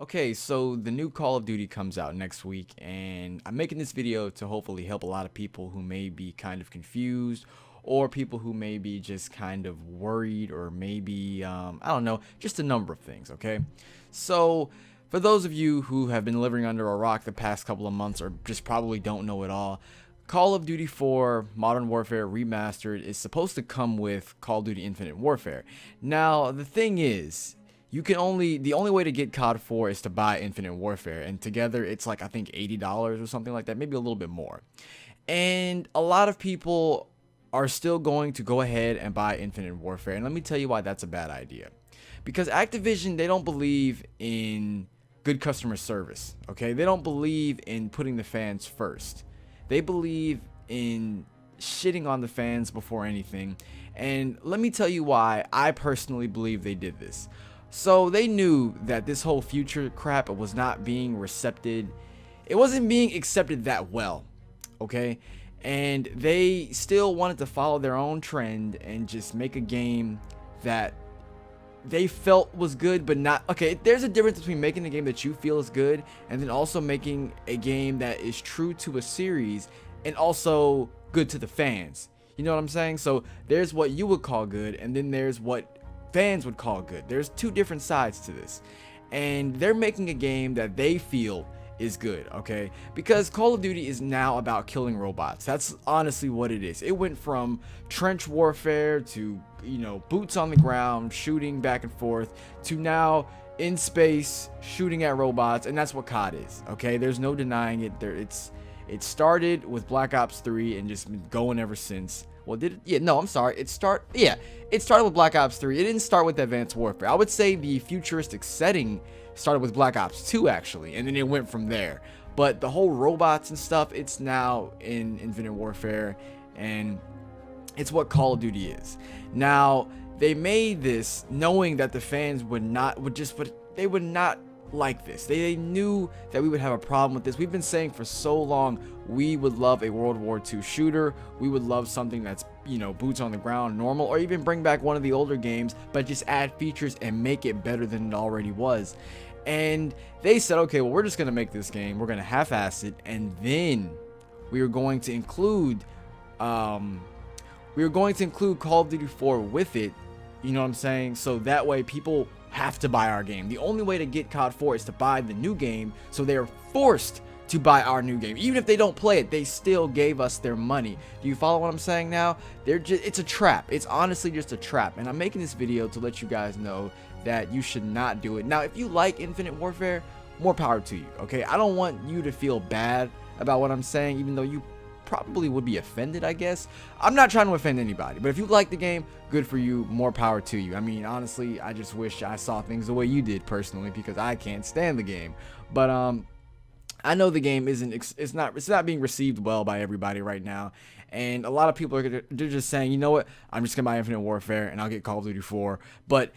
Okay, so the new Call of Duty comes out next week, and I'm making this video to hopefully help a lot of people who may be kind of confused, or people who may be just kind of worried, or maybe, I don't know, just a number of things, okay? So, for those of you who have been living under a rock the past couple of months, or just probably don't know it all, Call of Duty 4 Modern Warfare Remastered is supposed to come with Call of Duty Infinite Warfare. Now, the thing is, the only way to get COD 4 is to buy Infinite Warfare, and together it's like I think $80 or something like that, maybe a little bit more. And a lot of people are still going to go ahead and buy Infinite Warfare, and let me tell you why that's a bad idea. Because Activision, they don't believe in good customer service, okay? They don't believe in putting the fans first. They believe in shitting on the fans before anything, and let me tell you why I personally believe they did this. So they knew that this whole future crap was not being accepted. It wasn't being accepted that well, okay? And they still wanted to follow their own trend and just make a game that they felt was good, but not okay. There's a difference between making a game that you feel is good and then also making a game that is true to a series and also good to the fans. You know what I'm saying? So there's what you would call good, and then there's what fans would call good. There's two different sides to this, and they're making a game that they feel is good, okay? Because Call of Duty is now about killing robots. That's honestly what it is. It went from trench warfare to, boots on the ground, shooting back and forth, to now in space shooting at robots, and that's what COD is, okay? There's no denying it. It started with Black Ops 3 and just been going ever since. Well, did it? Yeah, no, I'm sorry. It started with Black Ops 3. It didn't start with Advanced Warfare. I would say the futuristic setting started with Black Ops 2, actually, and then it went from there. But the whole robots and stuff, it's now in Infinite Warfare, and it's what Call of Duty is. Now, they made this knowing that the fans would not like this. They knew that we would have a problem with this. We've been saying for so long we would love a World War II shooter. We would love something that's, boots on the ground, normal, or even bring back one of the older games, but just add features and make it better than it already was. And they said, okay, well, we're just going to make this game. We're going to half-ass it, and then we are going to include Call of Duty 4 with it. You know what I'm saying? So that way people have to buy our game. The only way to get COD 4 is to buy the new game, so they're forced to buy our new game. Even if they don't play it, they still gave us their money. Do you follow what I'm saying now? It's a trap. It's honestly just a trap, and I'm making this video to let you guys know that you should not do it. Now, if you like Infinite Warfare, more power to you, okay? I don't want you to feel bad about what I'm saying, even though you probably would be offended, I guess. I'm not trying to offend anybody, but if you like the game, good for you, more power to you. I mean, honestly, I just wish I saw things the way you did personally, because I can't stand the game. But I know the game it's not being received well by everybody right now, and a lot of people they're just saying, you know what, I'm just gonna buy Infinite Warfare and I'll get Call of Duty 4. But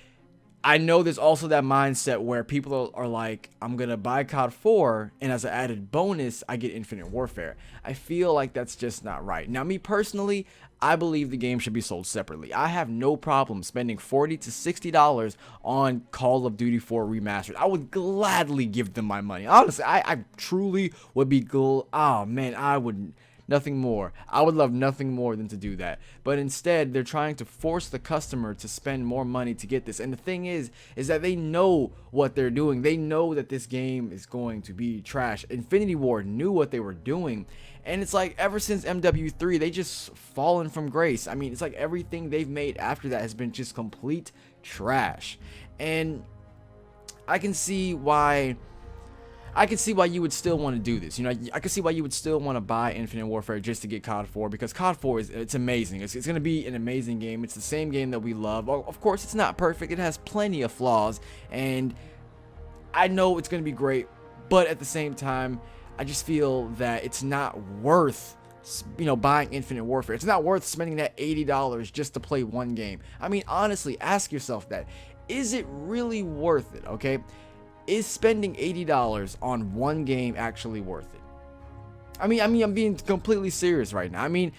I know there's also that mindset where people are like, I'm going to buy COD 4, and as an added bonus, I get Infinite Warfare. I feel like that's just not right. Now, me personally, I believe the game should be sold separately. I have no problem spending $40 to $60 on Call of Duty 4 Remastered. I would gladly give them my money. Honestly, I truly would be oh, man, I would... Nothing more. I would love nothing more than to do that. But instead, they're trying to force the customer to spend more money to get this. And the thing is that they know what they're doing. They know that this game is going to be trash. Infinity Ward knew what they were doing. And it's like ever since MW3, they just fallen from grace. I mean, it's like everything they've made after that has been just complete trash. And I can see why you would still want to do this. I can see why you would still want to buy Infinite Warfare just to get COD 4, because COD 4 it's amazing. It's going to be an amazing game. It's the same game that we love. Well, of course, it's not perfect. It has plenty of flaws, and I know it's going to be great, but at the same time, I just feel that it's not worth buying Infinite Warfare. It's not worth spending that $80 just to play one game. I mean, honestly, ask yourself that. Is it really worth it, okay? Is spending $80 on one game actually worth it? I mean, I'm being completely serious right now. I mean,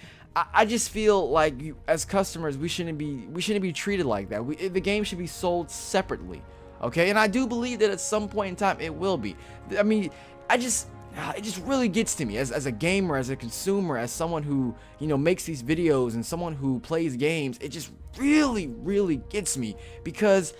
I just feel like as customers, we shouldn't be treated like that. The game should be sold separately. Okay, and I do believe that at some point in time it will be. I mean, it just really gets to me as a gamer, as a consumer, as someone who, you know, makes these videos and someone who plays games. It just really gets me, because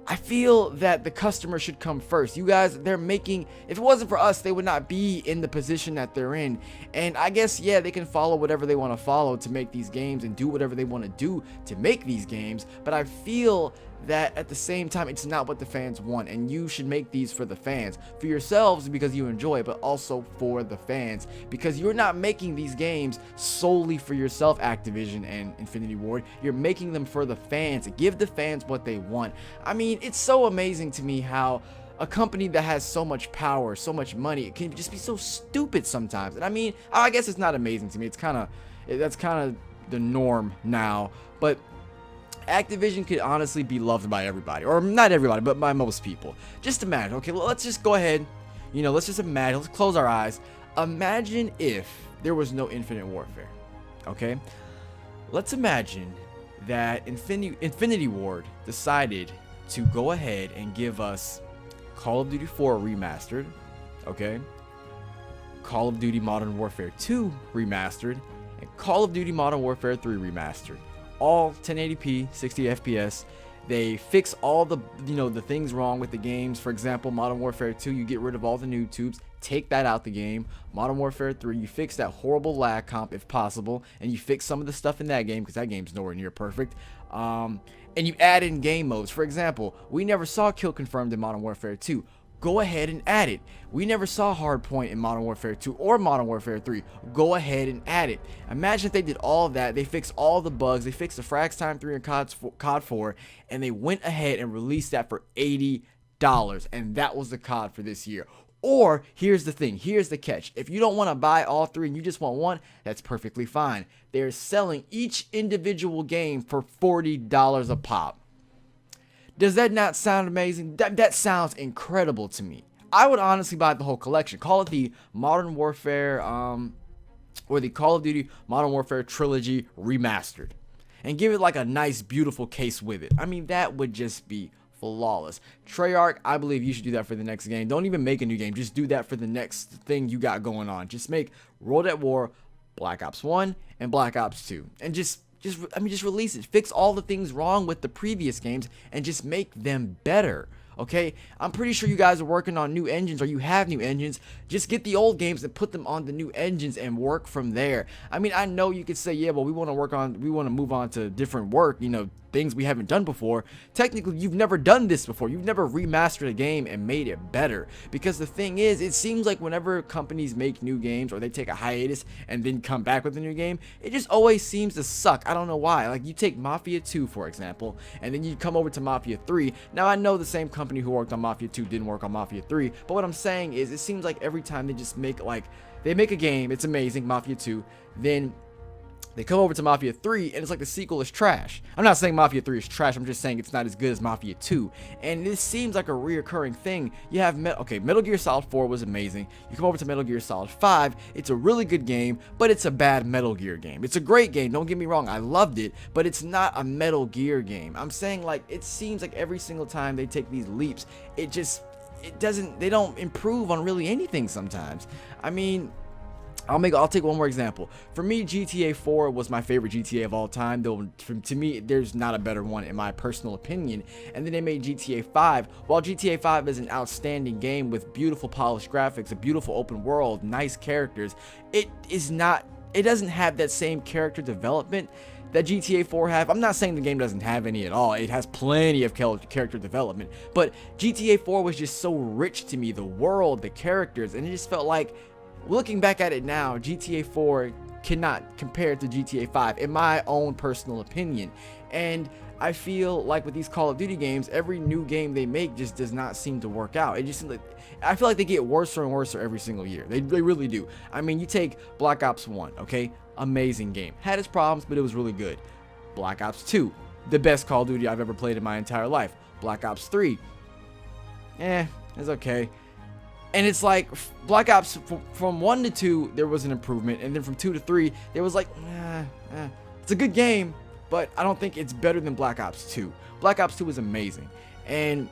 I feel that the customer should come first. You guys, they're making, if it wasn't for us, they would not be in the position that they're in. And I guess, yeah, they can follow whatever they want to follow to make these games and do whatever they want to do to make these games. But I feel that at the same time, it's not what the fans want, and you should make these for the fans, for yourselves because you enjoy it, but also for the fans, because you're not making these games solely for yourself, Activision and Infinity Ward. You're making them for the fans. Give the fans what they want. I mean, it's so amazing to me how a company that has so much power, so much money, it can just be so stupid sometimes. And I mean, I guess it's not amazing to me. That's kind of the norm now, but Activision could honestly be loved by everybody, or not everybody, but by most people. Just imagine, okay, let's just go ahead, you know, let's just imagine, let's close our eyes. Imagine if there was no Infinite Warfare, okay? Let's imagine that Infinity Ward decided to go ahead and give us Call of Duty 4 remastered, okay? Call of Duty Modern Warfare 2 remastered, and Call of Duty Modern Warfare 3 remastered. All 1080p, 60 FPS. They fix all the, you know, the things wrong with the games. For example, Modern Warfare 2, you get rid of all the noob tubes, take that out the game. Modern Warfare 3, you fix that horrible lag comp if possible, and you fix some of the stuff in that game, because that game's nowhere near perfect. And you add in game modes. For example, we never saw kill confirmed in Modern Warfare 2. Go ahead and add it. We never saw hardpoint in Modern Warfare 2 or Modern Warfare 3. Go ahead and add it. Imagine if they did all of that. They fixed all the bugs. They fixed the Frags Time 3 and COD 4, and they went ahead and released that for $80. And that was the COD for this year. Or, here's the thing. Here's the catch. If you don't want to buy all three and you just want one, that's perfectly fine. They're selling each individual game for $40 a pop. Does that not sound amazing? That sounds incredible to me. I would honestly buy the whole collection. Call it the Modern Warfare, or the Call of Duty Modern Warfare Trilogy Remastered. And give it like a nice, beautiful case with it. I mean, that would just be flawless. Treyarch, I believe you should do that for the next game. Don't even make a new game. Just do that for the next thing you got going on. Just make World at War, Black Ops 1, and Black Ops 2. And just release it. Fix all the things wrong with the previous games and just make them better. Okay, I'm pretty sure you guys are working on new engines, or you have new engines. Just get the old games and put them on the new engines and work from there. I mean, I know you could say, yeah, well, we want to move on to different work, you know, things we haven't done before. Technically, you've never done this before. You've never remastered a game and made it better. Because the thing is, it seems like whenever companies make new games, or they take a hiatus and then come back with a new game, it just always seems to suck. I don't know why. Like, you take Mafia 2, for example, and then you come over to Mafia 3. Now, I know the same company who worked on Mafia 2 didn't work on Mafia 3, but what I'm saying is, it seems like every time they just make, like, they make a game, it's amazing, Mafia 2, then they come over to Mafia 3, and it's like the sequel is trash. I'm not saying Mafia 3 is trash, I'm just saying it's not as good as Mafia 2. And this seems like a reoccurring thing. You have, Metal Gear Solid 4 was amazing. You come over to Metal Gear Solid 5, it's a really good game, but it's a bad Metal Gear game. It's a great game, don't get me wrong, I loved it, but it's not a Metal Gear game. I'm saying, like, it seems like every single time they take these leaps, they don't improve on really anything sometimes. I mean, I'll take one more example. For me, GTA 4 was my favorite GTA of all time, though to me, there's not a better one in my personal opinion. And then they made GTA 5. While GTA 5 is an outstanding game with beautiful polished graphics, a beautiful open world, nice characters, it doesn't have that same character development that GTA 4 have. I'm not saying the game doesn't have any at all. It has plenty of character development, but GTA 4 was just so rich to me, the world, the characters, and it just felt like, looking back at it now, GTA 4 cannot compare to GTA 5 in my own personal opinion. And I feel like with these Call of Duty games, every new game they make just does not seem to work out. It just seems like, I feel like they get worse and worse every single year. They really do. I mean, you take Black Ops 1, okay? Amazing game. Had its problems, but it was really good. Black Ops 2, the best Call of Duty I've ever played in my entire life. Black Ops 3, it's okay. And it's like, Black Ops, from 1 to 2, there was an improvement. And then from 2 to 3, there was like, it's a good game, but I don't think it's better than Black Ops 2. Black Ops 2 is amazing. And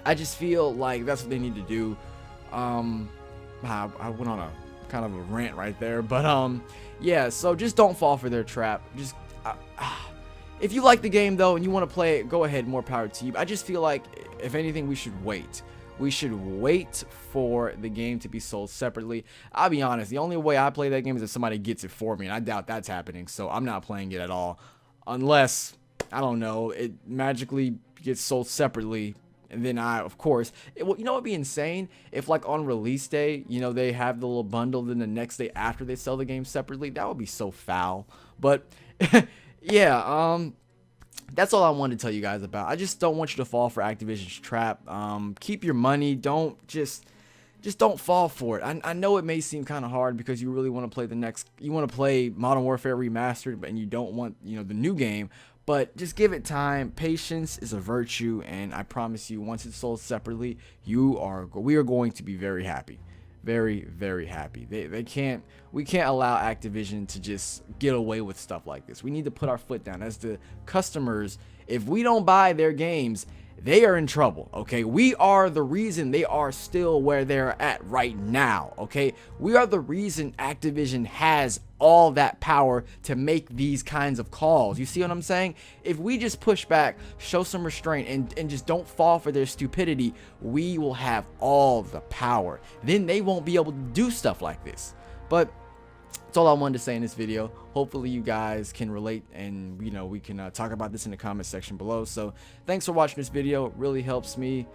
I just feel like that's what they need to do. I went on a kind of a rant right there, but yeah. So just don't fall for their trap. Just if you like the game though and you want to play it, go ahead. More power to you. I just feel like if anything, we should wait. We should wait for the game to be sold separately. I'll be honest, the only way I play that game is if somebody gets it for me, and I doubt that's happening. So I'm not playing it at all, unless I don't know, it magically gets sold separately. And then of course, well, you know what would be insane? If like on release day, you know, they have the little bundle, then the next day after they sell the game separately, that would be so foul. But yeah, that's all I wanted to tell you guys about. I just don't want you to fall for Activision's trap. Keep your money. Don't just don't fall for it. I know it may seem kind of hard because you really want to play you want to play Modern Warfare Remastered, and you don't want, you know, the new game. But just give it time. Patience is a virtue, and I promise you, once it's sold separately, we are going to be very happy. Very, very happy. We can't allow Activision to just get away with stuff like this. We need to put our foot down as the customers. If we don't buy their games, they are in trouble, okay? We are the reason they are still where they're at right now, okay? We are the reason Activision has all that power to make these kinds of calls. You see what I'm saying? If we just push back, show some restraint, and just don't fall for their stupidity, we will have all the power. Then they won't be able to do stuff like this. But that's all I wanted to say in this video. Hopefully you guys can relate, and you know, we can talk about this in the comment section below. So thanks for watching this video. It really helps me.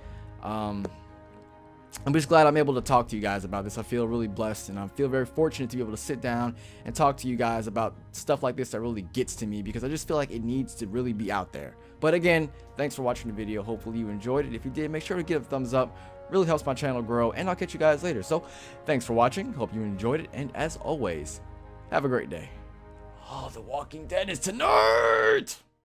I'm just glad I'm able to talk to you guys about this. I feel really blessed, and I feel very fortunate to be able to sit down and talk to you guys about stuff like this that really gets to me, because I just feel like it needs to really be out there. But again, thanks for watching the video. Hopefully you enjoyed it. If you did, make sure to give it a thumbs up. Really helps my channel grow, and I'll catch you guys later. So thanks for watching. Hope you enjoyed it, and as always, have a great day. Oh, The Walking Dead is tonight!